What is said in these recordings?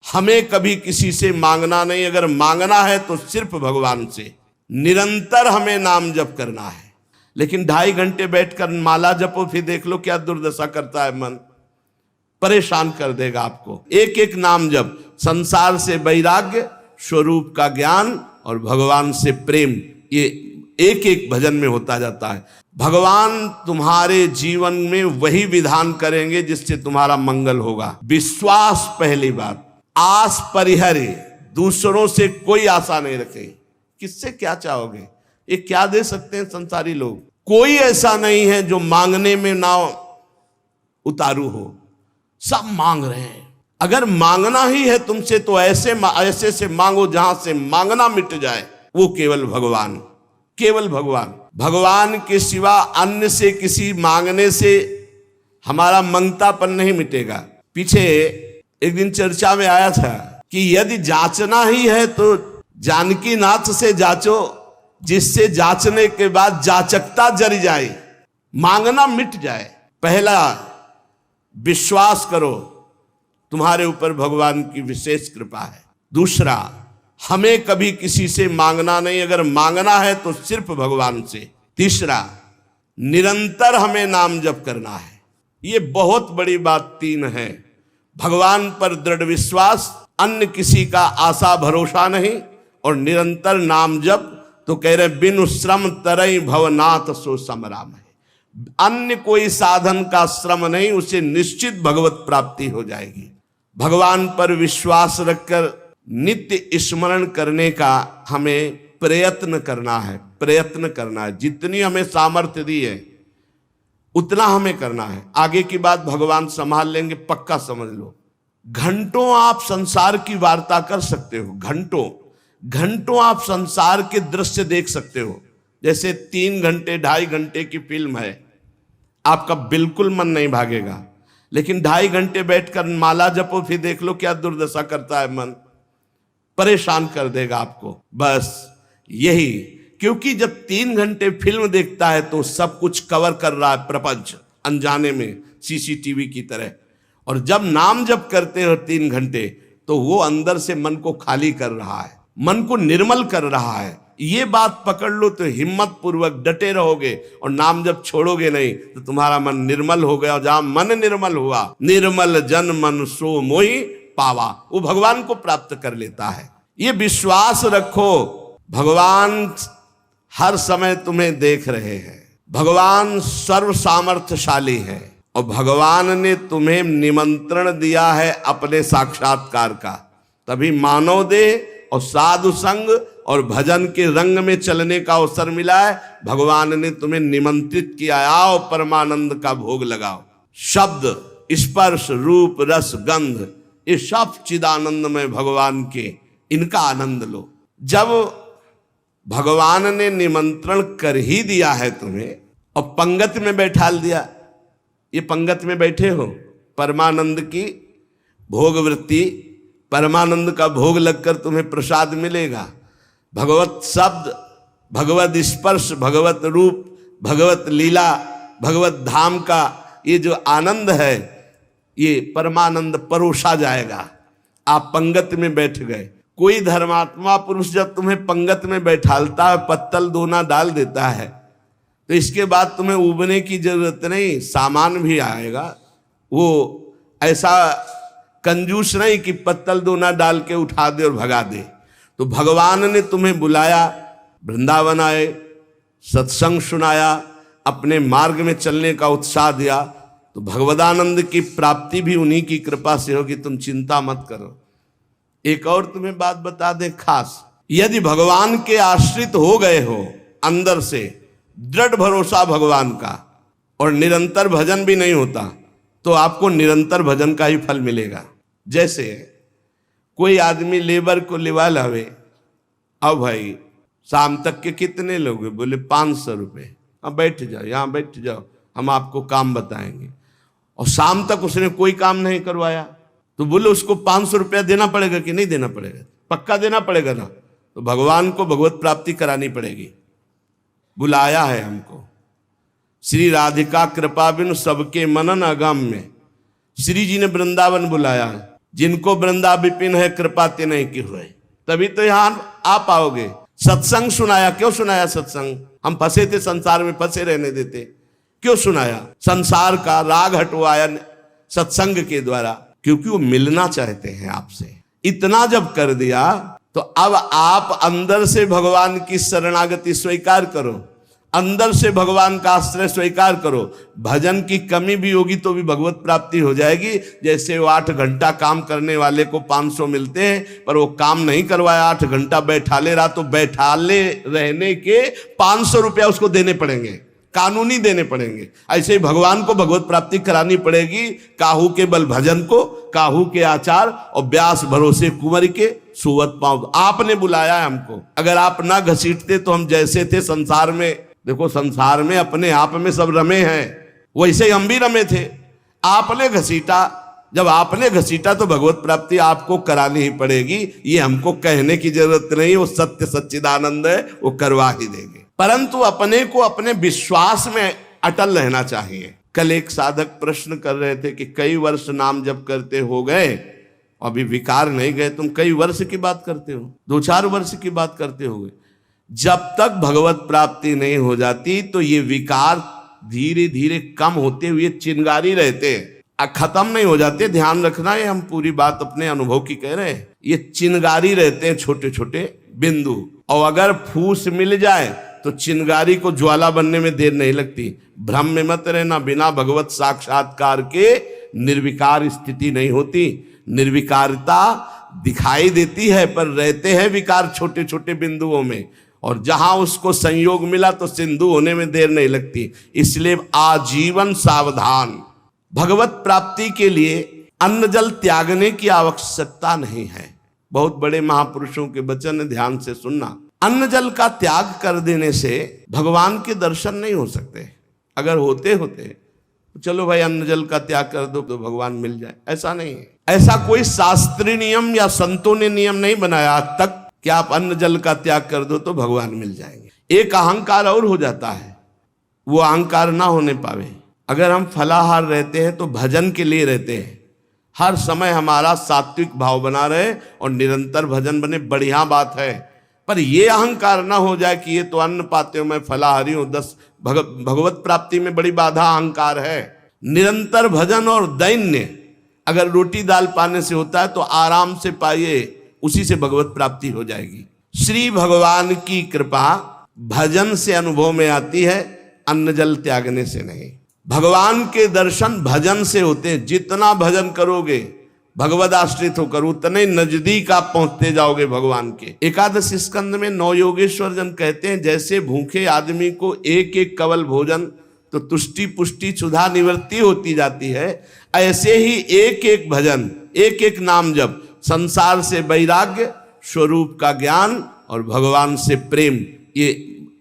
हमें कभी किसी से मांगना नहीं, अगर मांगना है तो सिर्फ भगवान से। निरंतर हमें नाम जप करना है। लेकिन 2.5 घंटे बैठकर माला जपो, फिर देख लो क्या दुर्दशा करता है मन, परेशान कर देगा आपको। एक एक नाम जप, संसार से वैराग्य, स्वरूप का ज्ञान और भगवान से प्रेम, ये एक एक भजन में होता जाता है। भगवान तुम्हारे जीवन में वही विधान करेंगे जिससे तुम्हारा मंगल होगा। विश्वास पहली बात, आस परिहरे, दूसरों से कोई आशा नहीं रखे। किससे क्या चाहोगे, ये क्या दे सकते हैं संसारी लोग? कोई ऐसा नहीं है जो मांगने में ना उतारू हो, सब मांग रहे हैं। अगर मांगना ही है तुमसे तो ऐसे से मांगो जहां से मांगना मिट जाए, वो केवल भगवान, केवल भगवान। भगवान के सिवा अन्य से किसी मांगने से हमारा मंगतापन नहीं मिटेगा। पीछे एक दिन चर्चा में आया था कि यदि जांचना ही है तो जानकी नाथ से जांचो, जिससे जांचने के बाद जाचकता जर जाए, मांगना मिट जाए। पहला विश्वास करो तुम्हारे ऊपर भगवान की विशेष कृपा है। दूसरा, हमें कभी किसी से मांगना नहीं, अगर मांगना है तो सिर्फ भगवान से। तीसरा, निरंतर हमें नाम जप करना है। ये बहुत बड़ी बात 3 है। भगवान पर दृढ़ विश्वास, अन्य किसी का आशा भरोसा नहीं, और निरंतर नाम जप। तो कह रहे बिनु श्रम तरई भवनाथ सो समराम है। अन्य कोई साधन का श्रम नहीं, उसे निश्चित भगवत प्राप्ति हो जाएगी। भगवान पर विश्वास रखकर नित्य स्मरण करने का हमें प्रयत्न करना है, प्रयत्न करना है। जितनी हमें सामर्थ्य दी है उतना हमें करना है। आगे की बात भगवान संभाल लेंगे, पक्का समझ लो। घंटों आप संसार की वार्ता कर सकते हो, घंटों घंटों आप संसार के दृश्य देख सकते हो। जैसे 3 घंटे 2.5 घंटे की फिल्म है, आपका बिल्कुल मन नहीं भागेगा। लेकिन 2.5 घंटे बैठकर माला जपो, फिर देख लो क्या दुर्दशा करता है मन, परेशान कर देगा आपको। बस यही, क्योंकि जब 3 घंटे फिल्म देखता है तो सब कुछ कवर कर रहा है प्रपंच, अनजाने में सीसीटीवी की तरह। और जब नाम जप करते हो 3 घंटे, तो वो अंदर से मन को खाली कर रहा है, मन को निर्मल कर रहा है। ये बात पकड़ लो तो हिम्मत पूर्वक डटे रहोगे, और नाम जब छोड़ोगे नहीं तो तुम्हारा मन निर्मल हो गया। और जहां मन निर्मल हुआ, निर्मल जन मन सो मोहि पावा, वो भगवान को प्राप्त कर लेता है। ये विश्वास रखो, भगवान हर समय तुम्हें देख रहे हैं। भगवान सर्व सामर्थ्यशाली है, और भगवान ने तुम्हें निमंत्रण दिया है अपने साक्षात्कार का। तभी मानव देह और साधु संग और भजन के रंग में चलने का अवसर मिला है। भगवान ने तुम्हें निमंत्रित किया, आओ परमानंद का भोग लगाओ। शब्द, स्पर्श, रूप, रस, गंध, ये सब चिदानंद में भगवान के, इनका आनंद लो। जब भगवान ने निमंत्रण कर ही दिया है तुम्हें और पंगत में बैठाल दिया, ये पंगत में बैठे हो, परमानंद की भोग वृत्ति, परमानंद का भोग लगकर तुम्हें प्रसाद मिलेगा। भगवत शब्द, भगवत स्पर्श, भगवत रूप, भगवत लीला, भगवत धाम का ये जो आनंद है, ये परमानंद परोसा जाएगा। आप पंगत में बैठ गए। कोई धर्मात्मा पुरुष जब तुम्हें पंगत में बैठालता है, पत्तल दोना डाल देता है, तो इसके बाद तुम्हें उबने की जरूरत नहीं, सामान भी आएगा। वो ऐसा कंजूस नहीं कि पत्तल दोना डाल के उठा दे और भगा दे। तो भगवान ने तुम्हें बुलाया, वृंदावन आए, सत्संग सुनाया, अपने मार्ग में चलने का उत्साह दिया, तो भगवदानंद की प्राप्ति भी उन्हीं की कृपा से होगी। तुम चिंता मत करो। एक और तुम्हें बात बता दें खास, यदि भगवान के आश्रित हो गए हो, अंदर से दृढ़ भरोसा भगवान का, और निरंतर भजन भी नहीं होता, तो आपको निरंतर भजन का ही फल मिलेगा। जैसे कोई आदमी लेबर को लिवा लावे, अब भाई शाम तक के कितने लोग हैं? बोले 500 रुपये। अब बैठ जाओ, यहाँ बैठ जाओ, हम आपको काम बताएंगे। और शाम तक उसने कोई काम नहीं करवाया, तो बोले उसको 500 रुपया देना पड़ेगा कि नहीं देना पड़ेगा? पक्का देना पड़ेगा ना। तो भगवान को भगवत प्राप्ति करानी पड़ेगी। बुलाया है हमको, श्री राधिका कृपा बिनु सबके मनन अगम में। श्री जी ने वृंदावन बुलाया है, जिनको वृंदा विपिन है कृपा तिन्हि की हुए, तभी तो यहां आ पाओगे। सत्संग सुनाया, क्यों सुनाया सत्संग? हम फंसे थे संसार में, फंसे रहने देते, क्यों सुनाया? संसार का राग हटवाया सत्संग के द्वारा, क्योंकि वो मिलना चाहते हैं आपसे। इतना जब कर दिया तो अब आप अंदर से भगवान की शरणागति स्वीकार करो, अंदर से भगवान का आश्रय स्वीकार करो। भजन की कमी भी होगी तो भी भगवत प्राप्ति हो जाएगी। जैसे वो 8 घंटा काम करने वाले को 500 मिलते हैं, पर वो काम नहीं करवाया, 8 घंटा बैठाले रहा, तो बैठाले रहने के 500 रुपया उसको देने पड़ेंगे, कानूनी देने पड़ेंगे। ऐसे ही भगवान को भगवत प्राप्ति करानी पड़ेगी। काहू के बल भजन को, काहू के आचार और व्यास भरोसे कुंवर के सुवत पाँव। आपने बुलाया है हमको, अगर आप ना घसीटते तो हम जैसे थे संसार में, देखो संसार में अपने आप में सब रमे हैं, वैसे ही हम भी रमे थे। आपने घसीटा, जब आपने घसीटा तो भगवत प्राप्ति आपको करानी ही पड़ेगी। ये हमको कहने की जरूरत नहीं, वो सत्य सच्चिदानंद है, वो करवा ही देंगे। परंतु अपने को अपने विश्वास में अटल रहना चाहिए। कल एक साधक प्रश्न कर रहे थे कि कई वर्ष नाम जप करते हो गए, अभी विकार नहीं गए, तुम कई वर्ष की बात करते हो, 2-4 वर्ष की बात करते हो गए। जब तक भगवत प्राप्ति नहीं हो जाती तो ये विकार धीरे धीरे कम होते हुए चिंगारी रहते हैं, खत्म नहीं हो जाते। ध्यान रखना है, हम पूरी बात अपने अनुभव की कह रहे हैं। ये चिंगारी रहते हैं, छोटे छोटे बिंदु, और अगर फूस मिल जाए तो चिंगारी को ज्वाला बनने में देर नहीं लगती। भ्रम में मत रहना, बिना भगवत साक्षात्कार के निर्विकार स्थिति नहीं होती। निर्विकारता दिखाई देती है, पर रहते हैं विकार छोटे छोटे बिंदुओं में, और जहां उसको संयोग मिला तो सिंधु होने में देर नहीं लगती। इसलिए आजीवन सावधान। भगवत प्राप्ति के लिए अन्न जल त्यागने की आवश्यकता नहीं है। बहुत बड़े महापुरुषों के वचन ध्यान से सुनना। अन्न जल का त्याग कर देने से भगवान के दर्शन नहीं हो सकते। अगर होते तो चलो भाई अन्न जल का त्याग कर दो तो भगवान मिल जाए, ऐसा नहीं है। ऐसा कोई शास्त्रीय नियम या संतों ने नियम नहीं बनाया आज तक कि आप अन्न जल का त्याग कर दो तो भगवान मिल जाएंगे। एक अहंकार और हो जाता है, वो अहंकार ना होने पावे। अगर हम फलाहार रहते हैं तो भजन के लिए रहते हैं, हर समय हमारा सात्विक भाव बना रहे और निरंतर भजन बने, बढ़िया बात है। पर ये अहंकार ना हो जाए कि ये तो अन्न पाते हो, मैं फलाहारी हूं, 10 भगवत प्राप्ति में बड़ी बाधा अहंकार है। निरंतर भजन और दैन्य, अगर रोटी दाल पाने से होता है तो आराम से पाइए, उसी से भगवत प्राप्ति हो जाएगी। श्री भगवान की कृपा भजन से अनुभव में आती है, अन्न जल त्यागने से नहीं। भगवान के दर्शन भजन से होते हैं। जितना भजन करोगे भगवद आश्रित होकर, उतने नजदीक आप पहुंचते जाओगे भगवान के। एकादश स्कंद में नौ योगेश्वर जन कहते हैं, जैसे भूखे आदमी को एक एक कवल भोजन तो तुष्टि पुष्टि क्षुधा निवृत्ति होती जाती है, ऐसे ही एक एक भजन, एक एक नाम जप संसार से वैराग्य, स्वरूप का ज्ञान और भगवान से प्रेम, ये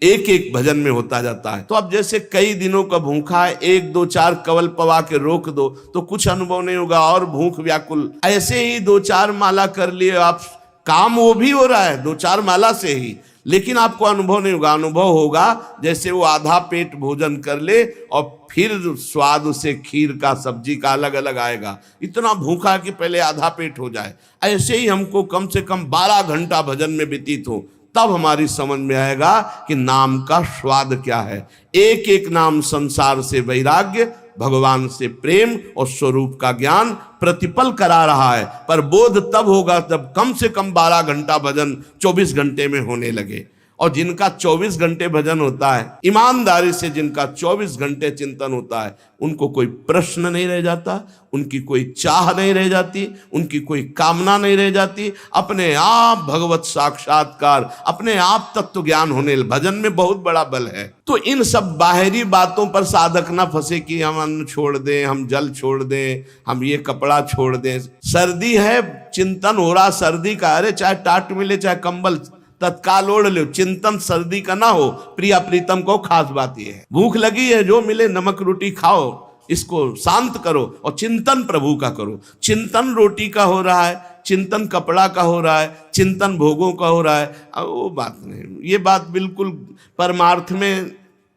एक एक भजन में होता जाता है। तो अब जैसे कई दिनों का भूखा है, 1-2-4 कवल पवा के रोक दो तो कुछ अनुभव नहीं होगा और भूख व्याकुल। ऐसे ही 2-4 माला कर लिए आप, काम वो भी हो रहा है 2-4 माला से ही, लेकिन आपको अनुभव नहीं होगा। अनुभव होगा जैसे वो आधा पेट भोजन कर ले और फिर स्वाद उसे खीर का सब्जी का अलग अलग आएगा, इतना भूखा कि पहले आधा पेट हो जाए। ऐसे ही हमको कम से कम 12 घंटा भजन में व्यतीत हो, तब हमारी समझ में आएगा कि नाम का स्वाद क्या है। एक एक नाम संसार से वैराग्य, भगवान से प्रेम और स्वरूप का ज्ञान प्रतिपल करा रहा है। पर बोध तब होगा जब कम से कम 12 घंटा भजन 24 घंटे में होने लगे। और जिनका 24 घंटे भजन होता है, ईमानदारी से जिनका 24 घंटे चिंतन होता है, उनको कोई प्रश्न नहीं रह जाता, उनकी कोई चाह नहीं रह जाती, उनकी कोई कामना नहीं रह जाती। अपने आप भगवत साक्षात्कार, अपने आप तत्व ज्ञान होने, भजन में बहुत बड़ा बल है। तो इन सब बाहरी बातों पर साधक ना फंसे कि हम अन्न छोड़ दें, हम जल छोड़ दें, हम ये कपड़ा छोड़ दें। सर्दी है, चिंतन हो रहा सर्दी का, अरे चाहे टाट मिले चाहे कंबल तत्काल ओढ़ लो, चिंतन सर्दी का ना हो। प्रिया प्रीतम को खास बात यह है, भूख लगी है जो मिले नमक रोटी खाओ, इसको शांत करो और चिंतन प्रभु का करो। चिंतन रोटी का हो रहा है, चिंतन कपड़ा का हो रहा है, चिंतन भोगों का हो रहा है, वो बात नहीं। ये बात बिल्कुल परमार्थ में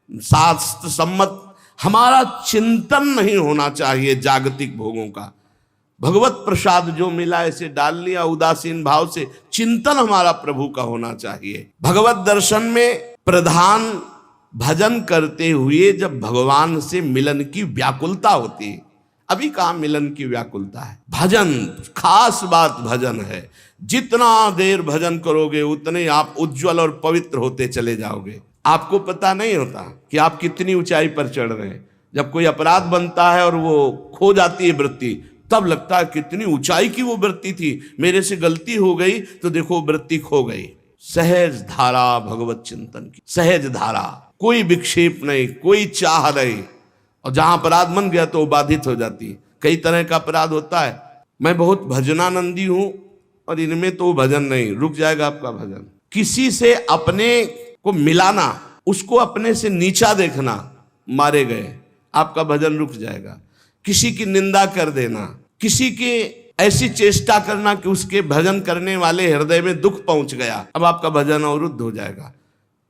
शास्त्र सम्मत, हमारा चिंतन नहीं होना चाहिए जागतिक भोगों का। भगवत प्रसाद जो मिला ऐसे डाल लिया उदासीन भाव से। चिंतन हमारा प्रभु का होना चाहिए। भगवत दर्शन में प्रधान भजन करते हुए जब भगवान से मिलन की व्याकुलता होती है। अभी कहाँ मिलन की व्याकुलता है? भजन, खास बात भजन है। जितना देर भजन करोगे उतने आप उज्जवल और पवित्र होते चले जाओगे। आपको पता नहीं होता कि आप कितनी ऊंचाई पर चढ़ रहे हैं। जब कोई अपराध बनता है और वो खो जाती है वृत्ति, तब लगता है कितनी ऊंचाई की वो वृत्ति थी, मेरे से गलती हो गई तो देखो वृत्ति खो गई। सहज धारा भगवत चिंतन की, सहज धारा, कोई विक्षेप नहीं, कोई चाह नहीं। और जहां अपराध बन गया तो बाधित हो जाती है। कई तरह का अपराध होता है। मैं बहुत भजनानंदी हूं और इनमें तो भजन नहीं, रुक जाएगा आपका भजन। किसी से अपने को मिलाना, उसको अपने से नीचा देखना, मारे गए, आपका भजन रुक जाएगा। किसी की निंदा कर देना, किसी की ऐसी चेष्टा करना कि उसके भजन करने वाले हृदय में दुख पहुंच गया, अब आपका भजन अवरुद्ध हो जाएगा।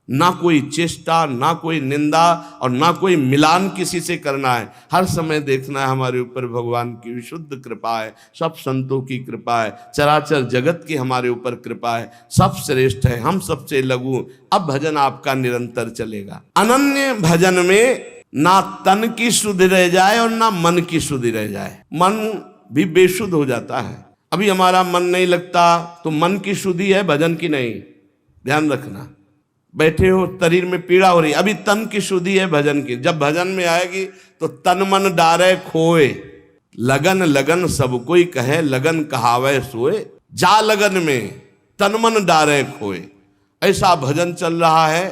ना कोई चेष्टा, ना कोई निंदा और ना कोई मिलान किसी से करना है। हर समय देखना है हमारे ऊपर भगवान की विशुद्ध कृपा है, सब संतों की कृपा है, चराचर जगत की हमारे ऊपर कृपा है, सब श्रेष्ठ है, हम सबसे लघु। अब भजन आपका निरंतर चलेगा। अनन्य भजन में ना तन की शुद्धि रह जाए और ना मन की शुद्धि रह जाए। मन भी बेशुद्ध हो जाता है। अभी हमारा मन नहीं लगता तो मन की शुद्धि है, भजन की नहीं। ध्यान रखना। बैठे हो, शरीर में पीड़ा हो रही, अभी तन की शुद्धि है, भजन की। जब भजन में आएगी तो तन मन डारे खोए, लगन लगन सब कोई कहे, लगन कहावे सोए। जा लगन में तन मन डारे खोए। ऐसा भजन चल रहा है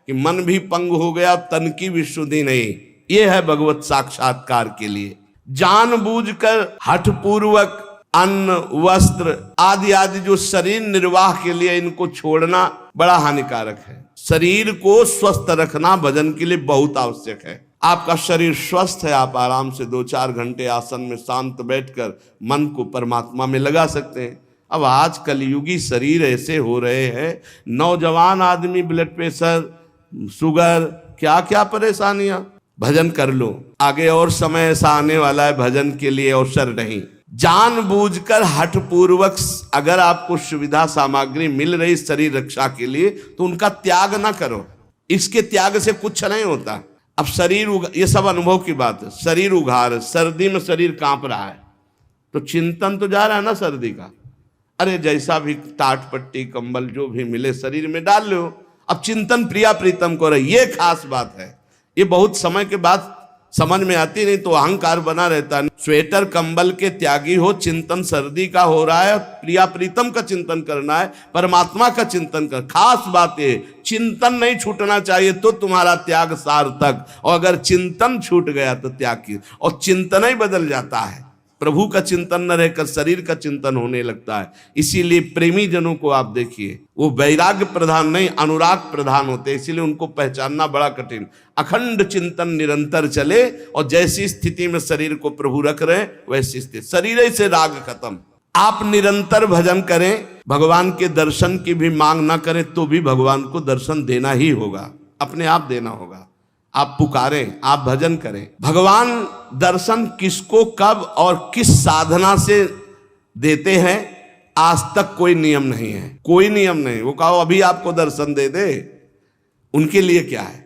कि मन भी पंग हो गया, तन की भी शुद्धि नहीं। ये है भगवत साक्षात्कार के लिए। जानबूझकर हठपूर्वक अन्न, वस्त्र आदि आदि जो शरीर निर्वाह के लिए, इनको छोड़ना बड़ा हानिकारक है। शरीर को स्वस्थ रखना भजन के लिए बहुत आवश्यक है। आपका शरीर स्वस्थ है, आप आराम से 2-4 घंटे आसन में शांत बैठकर मन को परमात्मा में लगा सकते हैं। अब आज कलयुगी शरीर ऐसे हो रहे हैं, नौजवान आदमी ब्लड प्रेशर, शुगर, क्या क्या परेशानियां। भजन कर लो, आगे और समय ऐसा आने वाला है भजन के लिए अवसर नहीं। जानबूझकर हठपूर्वक अगर आपको सुविधा सामग्री मिल रही शरीर रक्षा के लिए तो उनका त्याग ना करो। इसके त्याग से कुछ नहीं होता। अब शरीर ये सब अनुभव की बात है। शरीर उघार, सर्दी में शरीर कांप रहा है तो चिंतन तो जा रहा है ना सर्दी का। अरे जैसा भी टाट पट्टी कंबल जो भी मिले शरीर में डाल लो। अब चिंतन प्रिया प्रीतम को रहे, ये खास बात है। ये बहुत समय के बाद समझ में आती, नहीं तो अहंकार बना रहता है। स्वेटर कंबल के त्यागी हो, चिंतन सर्दी का हो रहा है, प्रिया प्रीतम का चिंतन करना है, परमात्मा का चिंतन कर। खास बात है चिंतन नहीं छूटना चाहिए तो तुम्हारा त्याग सार्थक। और अगर चिंतन छूट गया तो त्याग की, और चिंतन ही बदल जाता है। प्रभु का चिंतन न रहकर शरीर का चिंतन होने लगता है। इसीलिए प्रेमी जनों को आप देखिए, वो वैराग्य प्रधान नहीं अनुराग प्रधान होते, इसीलिए उनको पहचानना बड़ा कठिन। अखंड चिंतन निरंतर चले और जैसी स्थिति में शरीर को प्रभु रख रहे वैसी स्थिति, शरीर से राग खत्म। आप निरंतर भजन करें, भगवान के दर्शन की भी मांग ना करें तो भी भगवान को दर्शन देना ही होगा, अपने आप देना होगा। आप पुकारें, आप भजन करें। भगवान दर्शन किसको कब और किस साधना से देते हैं आज तक कोई नियम नहीं है, कोई नियम नहीं। वो कहो अभी आपको दर्शन दे दे, उनके लिए क्या है।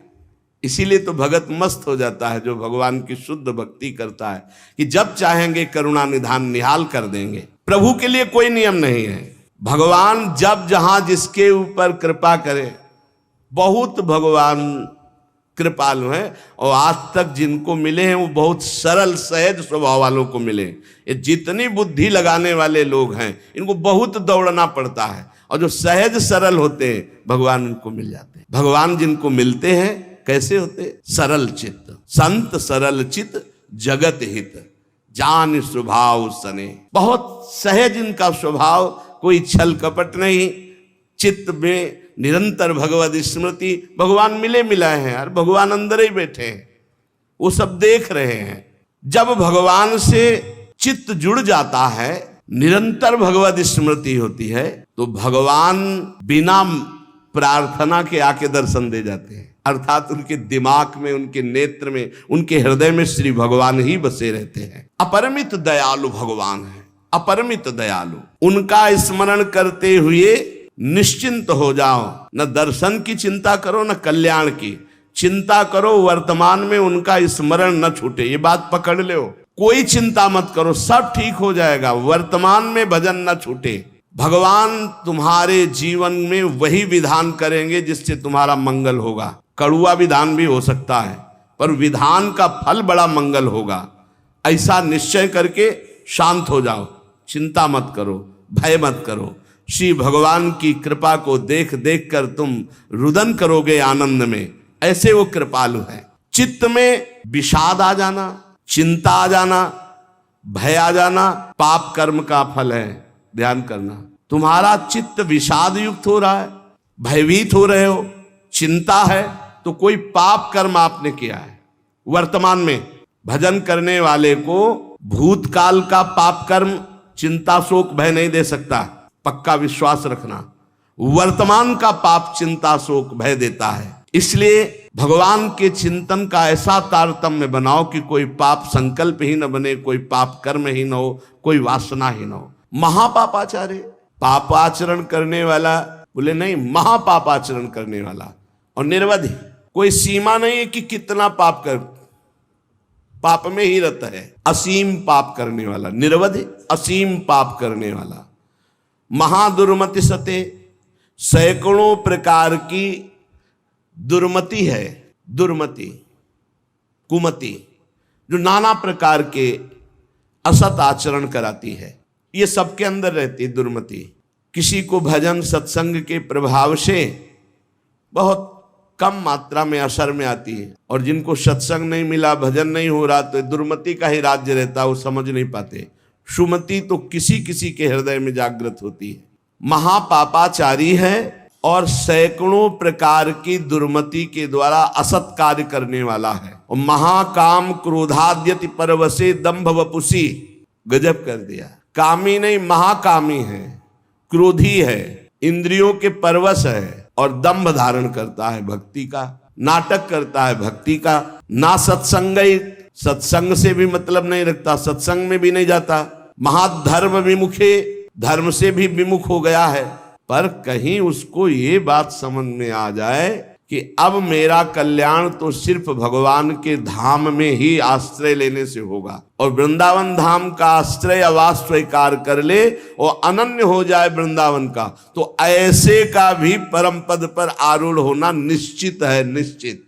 इसीलिए तो भगत मस्त हो जाता है जो भगवान की शुद्ध भक्ति करता है कि जब चाहेंगे करुणा निधान निहाल कर देंगे। प्रभु के लिए कोई नियम नहीं है। भगवान जब जहां जिसके ऊपर कृपा करे, बहुत भगवान कृपालु हैं। और आज तक जिनको मिले हैं वो बहुत सरल सहज स्वभाव वालों को मिले। ये जितनी बुद्धि लगाने वाले लोग हैं इनको बहुत दौड़ना पड़ता है, और जो सहज सरल होते हैं भगवान उनको मिल जाते हैं। भगवान जिनको मिलते हैं कैसे होते? सरल चित्त, संत सरल चित्त जगत हित, जान स्वभाव सने। बहुत सहज इनका स्वभाव, कोई छल कपट नहीं, चित्त में निरंतर भगवत स्मृति। भगवान मिले मिलाए हैं यार, भगवान अंदर ही बैठे हैं, वो सब देख रहे हैं। जब भगवान से चित्त जुड़ जाता है, निरंतर भगवत स्मृति होती है, तो भगवान बिना प्रार्थना के आके दर्शन दे जाते हैं। अर्थात उनके दिमाग में, उनके नेत्र में, उनके हृदय में श्री भगवान ही बसे रहते हैं। अपरिमित दयालु भगवान है। अपरिमित दयालु। उनका स्मरण करते हुए निश्चिंत हो जाओ। न दर्शन की चिंता करो, न कल्याण की चिंता करो। वर्तमान में उनका स्मरण न छूटे, ये बात पकड़ लो। कोई चिंता मत करो, सब ठीक हो जाएगा। वर्तमान में भजन न छूटे। भगवान तुम्हारे जीवन में वही विधान करेंगे जिससे तुम्हारा मंगल होगा। कड़ुआ विधान भी हो सकता है, पर विधान का फल बड़ा मंगल होगा। ऐसा निश्चय करके शांत हो जाओ, चिंता मत करो, भय मत करो। श्री भगवान की कृपा को देख देख कर तुम रुदन करोगे आनंद में। ऐसे वो कृपालु हैं। चित्त में विषाद आ जाना, चिंता आ जाना, भय आ जाना, पाप कर्म का फल है। ध्यान करना, तुम्हारा चित्त विषाद युक्त हो रहा है, भयभीत हो रहे हो, चिंता है, तो कोई पाप कर्म आपने किया है। वर्तमान में भजन करने वाले को भूतकाल का पाप कर्म चिंता शोक भय नहीं दे सकता, पक्का विश्वास रखना। वर्तमान का पाप चिंता शोक भय देता है। इसलिए भगवान के चिंतन का ऐसा तारतम्य बनाओ कि कोई पाप संकल्प ही न बने, कोई पाप कर्म ही न हो, कोई वासना ही न हो। महापापाचार्य, पापाचरण करने वाला बोले नहीं, महापापाचरण करने वाला। और निर्वधि, कोई सीमा नहीं है कि कितना पाप कर, पाप में ही रहता है। असीम पाप करने वाला, निर्वधि असीम पाप करने वाला। महादुर्मति सते, सैकड़ों प्रकार की दुर्मति है। दुर्मति, कुमति, जो नाना प्रकार के असत आचरण कराती है, ये सबके अंदर रहती है दुर्मति। किसी को भजन सत्संग के प्रभाव से बहुत कम मात्रा में असर में आती है, और जिनको सत्संग नहीं मिला, भजन नहीं हो रहा, तो दुर्मति का ही राज्य रहता, वो समझ नहीं पाते। सुमति तो किसी किसी के हृदय में जागृत होती है। महापापाचारी है और सैकड़ों प्रकार की दुर्मति के द्वारा असत कार्य करने वाला है। और महाकाम क्रोधाद्यति परवसे दंभ वपुसी, गजब कर दिया। कामी नहीं, महाकामी है, क्रोधी है, इंद्रियों के परवश है, और दंभ धारण करता है भक्ति का, नाटक करता है भक्ति का। ना सत्संग, सत्संग से भी मतलब नहीं रखता, सत्संग में भी नहीं जाता। महाधर्म विमुखे, धर्म से भी विमुख हो गया है। पर कहीं उसको ये बात समझ में आ जाए कि अब मेरा कल्याण तो सिर्फ भगवान के धाम में ही आश्रय लेने से होगा, और वृंदावन धाम का आश्रय आवास स्वीकार कर ले और अनन्य हो जाए वृंदावन का, तो ऐसे का भी परम पद पर आरूढ़ होना निश्चित है, निश्चित।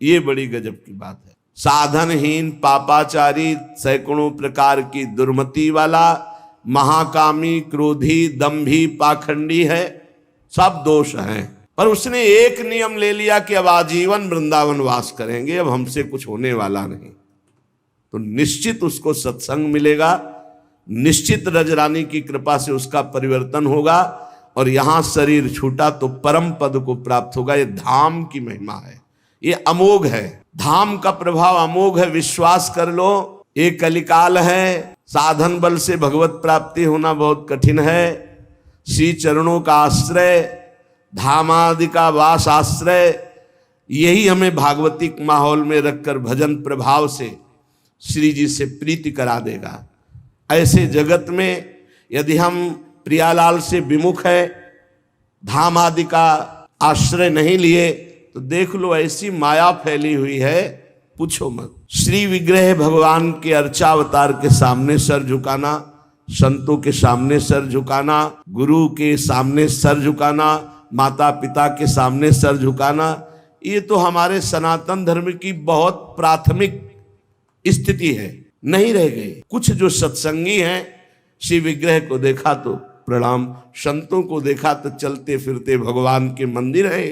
ये बड़ी गजब की बात है। साधनहीन, पापाचारी, सैकड़ों प्रकार की दुर्मति वाला, महाकामी, क्रोधी, दंभी, पाखंडी है, सब दोष हैं। पर उसने एक नियम ले लिया कि अब आजीवन वृंदावन वास करेंगे, अब हमसे कुछ होने वाला नहीं। तो निश्चित उसको सत्संग मिलेगा, निश्चित रजरानी की कृपा से उसका परिवर्तन होगा, और यहां शरीर छूटा तो परम पद को प्राप्त होगा। ये धाम की महिमा है, ये अमोघ है। धाम का प्रभाव अमोघ है, विश्वास कर लो। ये कलिकाल है, साधन बल से भगवत प्राप्ति होना बहुत कठिन है। श्री चरणों का आश्रय, धाम आदि का वास आश्रय, यही हमें भागवतिक माहौल में रखकर भजन प्रभाव से श्री जी से प्रीति करा देगा। ऐसे जगत में यदि हम प्रियालाल से विमुख है, धाम आदि का आश्रय नहीं लिए, तो देख लो ऐसी माया फैली हुई है, पूछो मत। श्री विग्रह भगवान के अर्चावतार के सामने सर झुकाना, संतों के सामने सर झुकाना, गुरु के सामने सर झुकाना, माता पिता के सामने सर झुकाना, ये तो हमारे सनातन धर्म की बहुत प्राथमिक स्थिति है, नहीं रह गई। कुछ जो सत्संगी हैं, श्री विग्रह को देखा तो प्रणाम, संतों को देखा तो चलते फिरते भगवान के मंदिर है,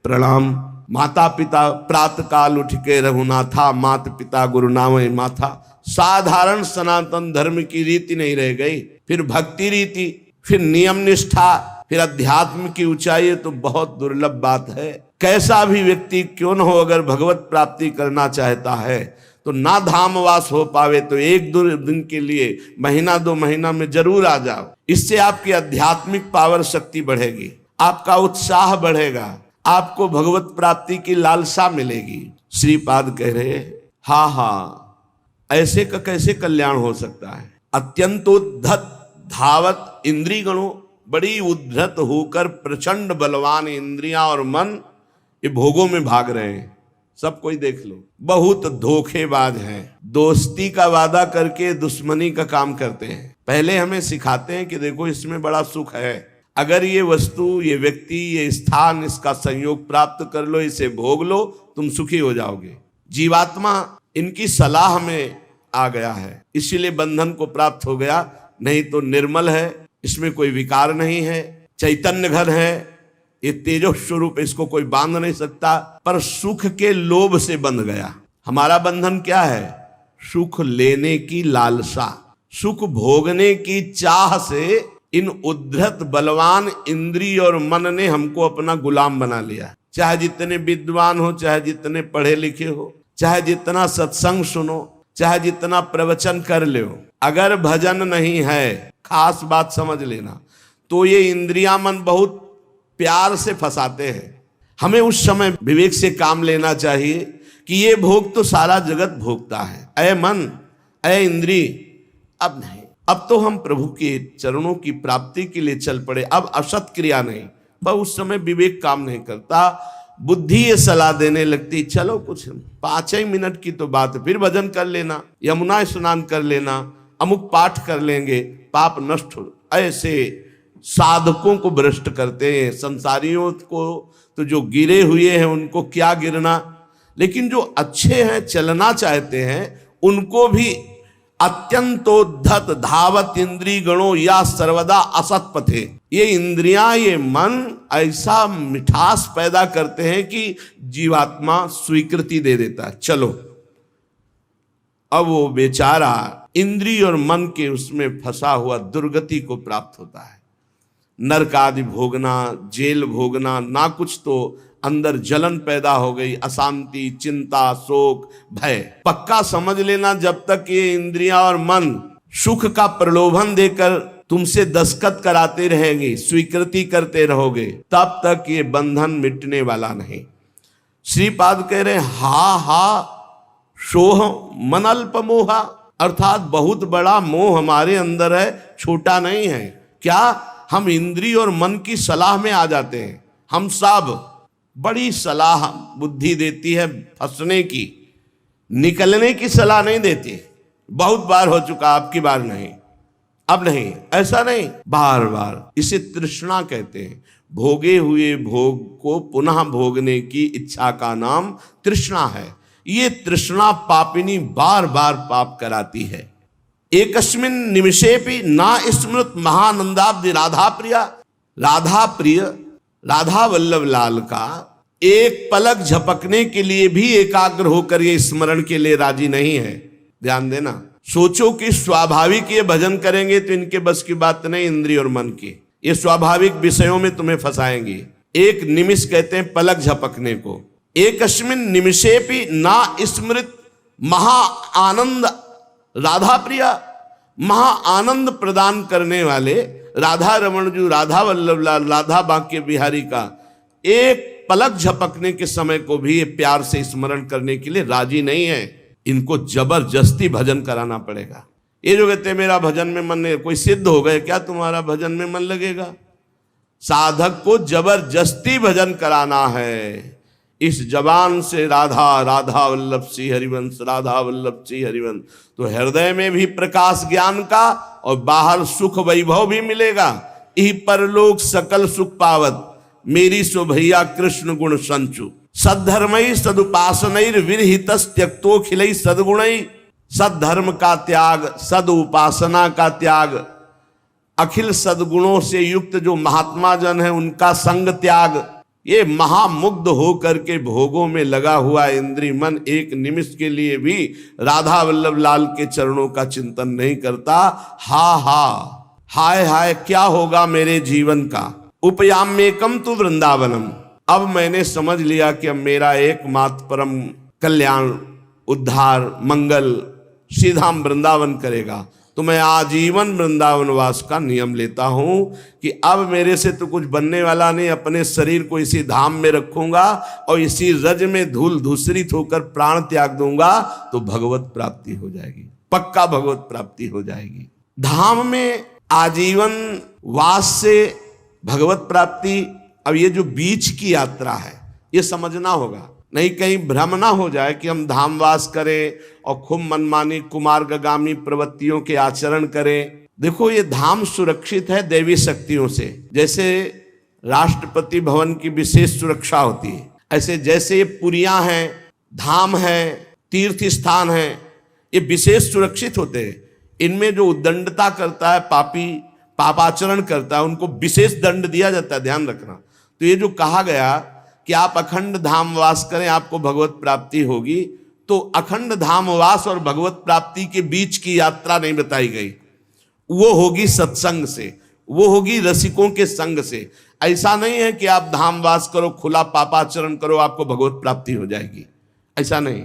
प्रणाम। माता पिता प्रातः काल उठ के रघुनाथा, मात पिता गुरु नामय माथा। साधारण सनातन धर्म की रीति नहीं रह गई। फिर भक्ति रीति, फिर नियम निष्ठा, फिर अध्यात्म की ऊंचाई, तो बहुत दुर्लभ बात है। कैसा भी व्यक्ति क्यों न हो, अगर भगवत प्राप्ति करना चाहता है तो ना धामवास हो पावे तो एक दो दिन के लिए, महीना दो महीना में जरूर आ जाओ। इससे आपकी आध्यात्मिक पावर शक्ति बढ़ेगी, आपका उत्साह बढ़ेगा, आपको भगवत प्राप्ति की लालसा मिलेगी। श्रीपाद कह रहे, हाँ हाँ, ऐसे का कैसे कल्याण हो सकता है। अत्यंतोद्धत धावत इंद्रिय गणों, बड़ी उद्धत होकर प्रचंड बलवान इंद्रियां और मन ये भोगों में भाग रहे हैं। सब कोई देख लो, बहुत धोखेबाज हैं, दोस्ती का वादा करके दुश्मनी का काम करते हैं। पहले हमें सिखाते हैं कि देखो इसमें बड़ा सुख है, अगर ये वस्तु, ये व्यक्ति, ये स्थान, इसका संयोग प्राप्त कर लो, इसे भोग लो, तुम सुखी हो जाओगे। जीवात्मा इनकी सलाह में आ गया है, इसीलिए बंधन को प्राप्त हो गया। नहीं तो निर्मल है, इसमें कोई विकार नहीं है, चैतन्य घर है, ये तेजो स्वरूप, इसको कोई बांध नहीं सकता, पर सुख के लोभ से बंध गया। हमारा बंधन क्या है? सुख लेने की लालसा, सुख भोगने की चाह से इन उद्धत बलवान इंद्रिय और मन ने हमको अपना गुलाम बना लिया। चाहे जितने विद्वान हो, चाहे जितने पढ़े लिखे हो, चाहे जितना सत्संग सुनो, चाहे जितना प्रवचन कर ले, अगर भजन नहीं है, खास बात समझ लेना, तो ये इंद्रियां मन बहुत प्यार से फंसाते हैं। हमें उस समय विवेक से काम लेना चाहिए कि ये भोग तो सारा जगत भोगता है, ऐ मन, ऐ इंद्री, अब नहीं, अब तो हम प्रभु के चरणों की प्राप्ति के लिए चल पड़े, अब असत क्रिया नहीं। पर उस समय विवेक काम नहीं करता, बुद्धि ये सलाह देने लगती, चलो कुछ 5 ही मिनट की तो बात है, फिर भजन कर लेना, यमुना स्नान कर लेना, अमुक पाठ कर लेंगे, पाप नष्ट हो। ऐसे साधकों को भ्रष्ट करते हैं। संसारियों को तो जो गिरे हुए हैं उनको क्या गिरना, लेकिन जो अच्छे हैं, चलना चाहते हैं, उनको भी अत्यंतोद्धत धावत इंद्रिय गणों या सर्वदा असत पथे। ये इंद्रियां, ये मन ऐसा मिठास पैदा करते हैं कि जीवात्मा स्वीकृति दे देता है, चलो। अब वो बेचारा इंद्रिय और मन के उसमें फंसा हुआ दुर्गति को प्राप्त होता है। नरक आदि भोगना, जेल भोगना, ना कुछ तो अंदर जलन पैदा हो गई, अशांति, चिंता, शोक, भय। पक्का समझ लेना, जब तक ये इंद्रियां और मन सुख का प्रलोभन देकर तुमसे दस्तखत कराते रहेंगे, स्वीकृति करते रहोगे, तब तक ये बंधन मिटने वाला नहीं। श्रीपाद कह रहे हा हा सोह मन अल्प मोहा, अर्थात बहुत बड़ा मोह हमारे अंदर है, छोटा नहीं है। क्या? हम इंद्रिय और मन की सलाह में आ जाते हैं। हम सब बड़ी सलाह बुद्धि देती है फंसने की, निकलने की सलाह नहीं देती। बहुत बार हो चुका, आपकी बार नहीं, अब नहीं, ऐसा नहीं, बार बार। इसे तृष्णा कहते हैं। भोगे हुए भोग को पुनः भोगने की इच्छा का नाम तृष्णा है। ये तृष्णा पापिनी बार बार पाप कराती है। एकस्मिन निमिषेपि ना स्मृत महानंदाब्दि राधा प्रिया, राधा प्रिय राधा वल्लभ लाल का एक पलक झपकने के लिए भी एकाग्र होकर ये स्मरण के लिए राजी नहीं है। ध्यान देना, सोचो कि स्वाभाविक ये भजन करेंगे तो इनके बस की बात नहीं, इंद्रिय और मन की, ये स्वाभाविक विषयों में तुम्हें फंसाएंगे। एक निमिष कहते हैं पलक झपकने को। एकस्मिन निमिषेपि ना स्मृत महा आनंद राधा प्रिया, महा आनंद प्रदान करने वाले राधा रमण जी, राधा वल्लभ लाल, राधा बांके बिहारी का एक पलक झपकने के समय को भी ये प्यार से स्मरण करने के लिए राजी नहीं है। इनको जबरदस्ती भजन कराना पड़ेगा। ये जो कहते हैं मेरा भजन में मन नहीं, कोई सिद्ध हो गए क्या तुम्हारा भजन में मन लगेगा? साधक को जबरदस्ती भजन कराना है। इस जबान से राधा राधा वल्लभ श्री हरिवंश, राधा वल्लभ श्री हरिवंश, तो हृदय में भी प्रकाश ज्ञान का और बाहर सुख वैभव भी मिलेगा। यही परलोक सकल सुख पावत, मेरी सो भैया कृष्ण गुण संचु। सद्धर्मई सदुपासनैर विरहितस् त्यक्तो खिलई सद्गुणई, सद्धर्म का त्याग, सद उपासना का त्याग, अखिल सद्गुणों से युक्त जो महात्मा जन है उनका संग त्याग। ये महामुग्ध हो करके भोगों में लगा हुआ इंद्रिय मन एक निमिष के लिए भी राधा वल्लभ लाल के चरणों का चिंतन नहीं करता। हा हा हाय हाय क्या होगा मेरे जीवन का। उपयाम्येकम तु वृंदावनम, अब मैंने समझ लिया कि अब मेरा एकमात्र परम कल्याण, उद्धार, मंगल सीधा वृंदावन करेगा। तो मैं आजीवन वृंदावन वास का नियम लेता हूं कि अब मेरे से तो कुछ बनने वाला नहीं, अपने शरीर को इसी धाम में रखूंगा और इसी रज में धूल धूसरित होकर प्राण त्याग दूंगा, तो भगवत प्राप्ति हो जाएगी, पक्का भगवत प्राप्ति हो जाएगी। धाम में आजीवन वास से भगवत प्राप्ति। अब ये जो बीच की यात्रा है ये समझना होगा, नहीं कहीं भ्रम ना हो जाए कि हम धामवास करें और खूब मनमानी कुमार्गामी प्रवृत्तियों के आचरण करें। देखो ये धाम सुरक्षित है दैवी शक्तियों से, जैसे राष्ट्रपति भवन की विशेष सुरक्षा होती है, ऐसे जैसे ये पुरियां हैं, धाम है, तीर्थ स्थान है, ये विशेष सुरक्षित होते हैं। इनमें जो उद्दंडता करता है, पापाचरण करता है, उनको विशेष दंड दिया जाता है, ध्यान रखना। तो ये जो कहा गया कि आप अखंड धामवास करें आपको भगवत प्राप्ति होगी, तो अखंड धामवास और भगवत प्राप्ति के बीच की यात्रा नहीं बताई गई। वो होगी सत्संग से, वो होगी रसिकों के संग से। ऐसा नहीं है कि आप धामवास करो, खुला पापाचरण करो, आपको भगवत प्राप्ति हो जाएगी, ऐसा नहीं,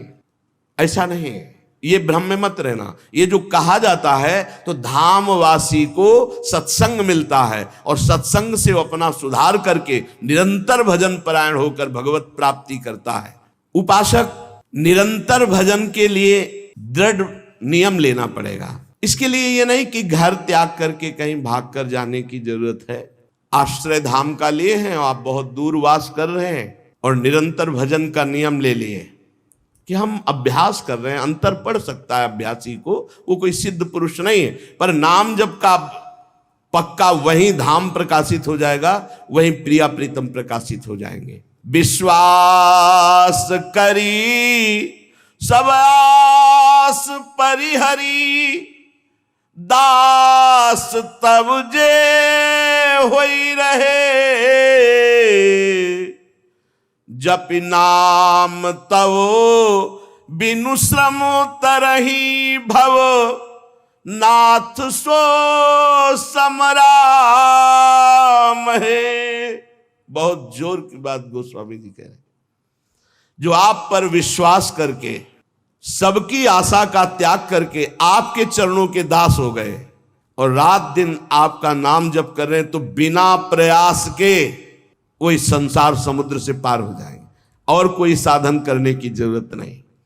ऐसा नहीं। ये भ्रम में मत रहना। ये जो कहा जाता है तो धामवासी को सत्संग मिलता है और सत्संग से वो अपना सुधार करके निरंतर भजन परायण होकर भगवत प्राप्ति करता है। उपासक निरंतर भजन के लिए दृढ़ नियम लेना पड़ेगा। इसके लिए ये नहीं कि घर त्याग करके कहीं भाग कर जाने की जरूरत है। आश्रय धाम का लिए हैं और आप बहुत दूर वास कर रहे हैं और निरंतर भजन का नियम ले लिए कि हम अभ्यास कर रहे हैं। अंतर पड़ सकता है अभ्यासी को, वो कोई सिद्ध पुरुष नहीं है, पर नाम जप का पक्का वहीं धाम प्रकाशित हो जाएगा, वहीं प्रिया प्रीतम प्रकाशित हो जाएंगे। विश्वास करी सब आस परिहरी, दास तब जे होई रहे, जप नाम तव बिनु श्रम तरही भव, नाथ सो समराम है। बहुत जोर की बात गोस्वामी जी कह रहे हैं। जो आप पर विश्वास करके सबकी आशा का त्याग करके आपके चरणों के दास हो गए और रात दिन आपका नाम जप कर रहे हैं, तो बिना प्रयास के वो इस संसार समुद्र से पार हो जाएंगे और कोई साधन करने की जरूरत नहीं।